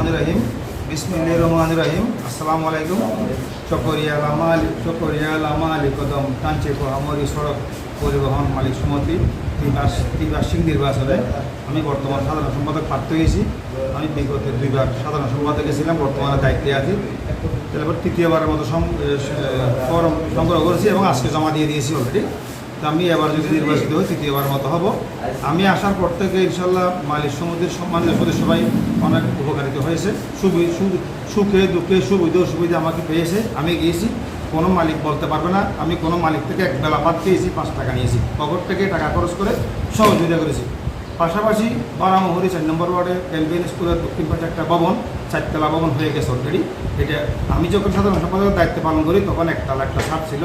রহমানির রহিম। বিসমিল্লাহির রহমানির রহিম। আসসালামু আলাইকুম। চকরিয়াল আমালি কদম কাঞ্চেপুর আমরি সড়ক পরিবহন মালিক সমিতি ত্রিবার্ষিক নির্বাচনে আমি বর্তমান সাধারণ সম্পাদক প্রার্থী হয়েছি। আমি বিগত 2 বার সাধারণ সম্পাদকে ছিলাম, বর্তমানে দায়িত্বে আছি। তারপর তৃতীয়বারের মতো ফর্ম সংগ্রহ করেছি এবং আজকে জমা দিয়ে দিয়েছি অলরেডি। তো আমি এবার যদি নির্বাচিত হই তৃতীয়বার মতো হব। আমি আসার পর থেকে ইনশাল্লাহ মালিক সমিতির সম্মানিত সদস্য সবাই অনেক উপকারিত হয়েছে। সুখে দুঃখে সুবিধা আমাকে পেয়েছে। আমি গিয়েছি, কোনো মালিক বলতে পারবে না আমি কোনো মালিক থেকে এক বেলা ভাত খেয়েছি, 5 টাকা নিয়েছি, পকেট থেকে টাকা খরচ করে সহযোগিতা করেছি। পাশাপাশি বারামহরি 4 নম্বর ওয়ার্ডে এলবিএন স্কুলের দক্ষিণ পাশে একটা ভবন, 4তলা ভবন হয়ে গেছে অলরেডি। এটা আমি যখন সাধারণ সম্পাদকের দায়িত্ব পালন করি তখন একতলা একটা ছাদ ছিল,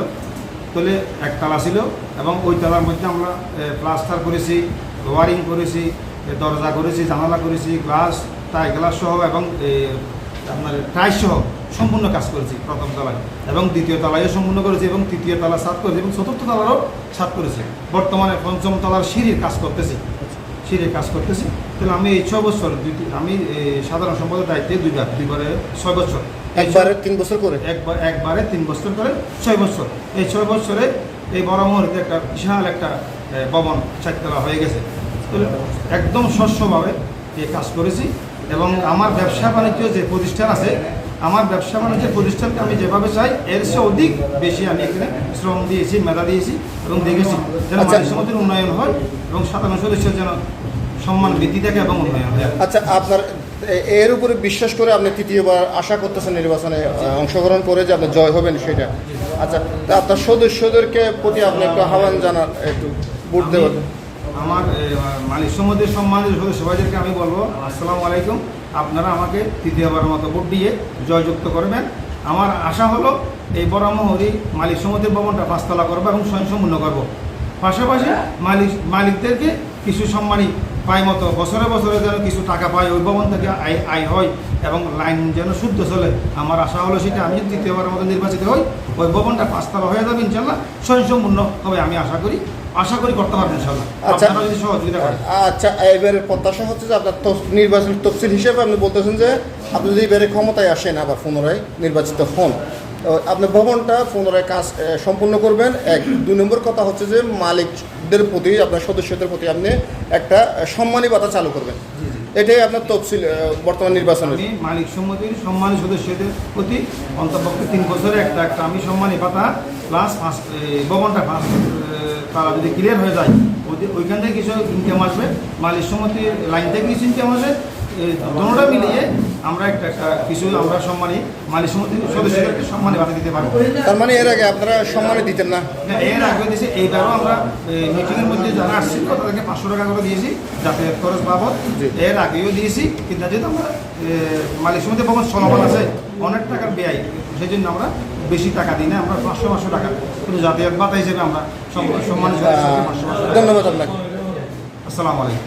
তাহলে একতলা ছিল এবং ওই তলার মধ্যে আমরা প্লাস্টার করেছি, ওয়ারিং করেছি, দরজা করেছি, জানালা করেছি, গ্লাস সহ এবং আপনার টাইস সহ সম্পূর্ণ কাজ করেছি প্রথম তলায়, এবং দ্বিতীয় তলায়ও সম্পূর্ণ করেছি এবং তৃতীয় তলা ছাদ করেছি এবং চতুর্থ তলারও ছাদ করেছি। বর্তমানে পঞ্চম তলার সিঁড়ির কাজ করতেছি। তাহলে আমি এই 6 বছর আমি সাধারণ সম্পাদকের দায়িত্বে দুইবারে 6 বছর, একবারে 3 বছর করে, একবারে 3 বছর করে 6 বছর। এই 6 বছরে এই বরামহরিতে একটা বিশাল একটা ভবন 4তলা হয়ে গেছে। একদম স্বচ্ছভাবে এই কাজ করেছি এবং আমার ব্যবসা বাণিজ্য যে প্রতিষ্ঠান আছে, আমার ব্যবসা বাণিজ্যের প্রতিষ্ঠানকে আমি যেভাবে চাই এর চেয়ে অধিক বেশি আমি এখানে শ্রম দিয়েছি, মেধা দিয়েছি এবং দেখেছি যেন মালিক সমিতির উন্নয়ন হয় এবং সাধারণ সদস্যের যেন সম্মান বৃদ্ধি থাকে এবং উন্নয়ন হয়। আচ্ছা, আপনার এর উপরে বিশ্বাস করে আপনি তৃতীয়বার আশা করতেছেন নির্বাচনে অংশগ্রহণ করে যে আপনি জয় হবেন সেটা। আচ্ছা, তা আপনার সদস্যদেরকে প্রতি আপনি একটু আহ্বান জানান, একটু ভোট দেবেন। আমার মালিক সমিতির সম্মানিত সদস্য ভাইদেরকে আমি বলবো, আসসালামু আলাইকুম, আপনারা আমাকে তৃতীয়বারের মতো ভোট দিয়ে জয়যুক্ত করবেন। আমার আশা হলো এই বরামহরি মালিক সমিতির ভবনটা 5তলা করবো এবং স্বয়ংসম্পূর্ণ করবো। পাশাপাশি মালিকদেরকে কিছু সম্মানী পাই মতো বছরে যেন কিছু টাকা পায়, ওই ভবন থেকে আয় হয় এবং লাইন যেন শুদ্ধ চলে। আমার আশা হলো সেটা আমি তৃতীয়বারের মতো নির্বাচিত হই, ওই ভবনটা 5তলা হয়ে যাবে ইনশাল্লাহ, স্বয়ংসম্পূর্ণ হবে আমি আশা করি করতে পারবেন ইনশাল্লাহ, আপনারা যদি সহযোগিতা করেন। আচ্ছা, এবারের প্রত্যাশা হচ্ছে যে আপনার নির্বাচন তফসিল হিসেবে আপনি বলতেছেন যে আপনি যদি এবারে ক্ষমতায় আসেন আবার পুনরায় নির্বাচিত হন, আপনি ভবনটা পুনরায় কাজ সম্পূর্ণ করবেন। 2 নম্বর কথা হচ্ছে যে মালিকদের প্রতি, আপনার সদস্যদের প্রতি আপনি একটা সম্মানী ভাতা চালু করবেন। এটাই আপনার তফসিল বর্তমান নির্বাচনে। আমি মালিক সমিতির সম্মানী সদস্যদের প্রতি অন্তপক্ষে 3 বছরে একটা আমি সম্মানী ভাতা প্লাস ভবনটা তারা যদি ক্লিয়ার হয়ে যায় ওইখান থেকে কিছু ইনকাম আসবে, মালিক সমিতির লাইন থেকে কিছু ইনকাম আসবে, দুটোটা মিলিয়ে আমরা একটা কিছু আমরা সম্মানী মালিক সমিতির সদস্যদেরকে সম্মানী ভাতা দিতে পারবো। তার মানে এর আগে আপনারা সম্মানী দিতেন না? এর আগে দিয়েছি, এইবারও আমরা মিটিংয়ের মধ্যে যারা আসছিল তাদেরকে 500 টাকা করে দিয়েছি যাতায়াত খরচ বাবদ। এর আগেও দিয়েছি, কিন্তু যেহেতু আমরা মালিক সমিতির ভবন চলমান আছে, অনেক টাকার ব্যয়, সেই জন্য আমরা বেশি টাকা দিই না, আমরা 500 টাকা কিন্তু যাতায়াত ভাতা হিসেবে আমরা সম্মানিত। ধন্যবাদ আপনাকে। আসসালামু আলাইকুম।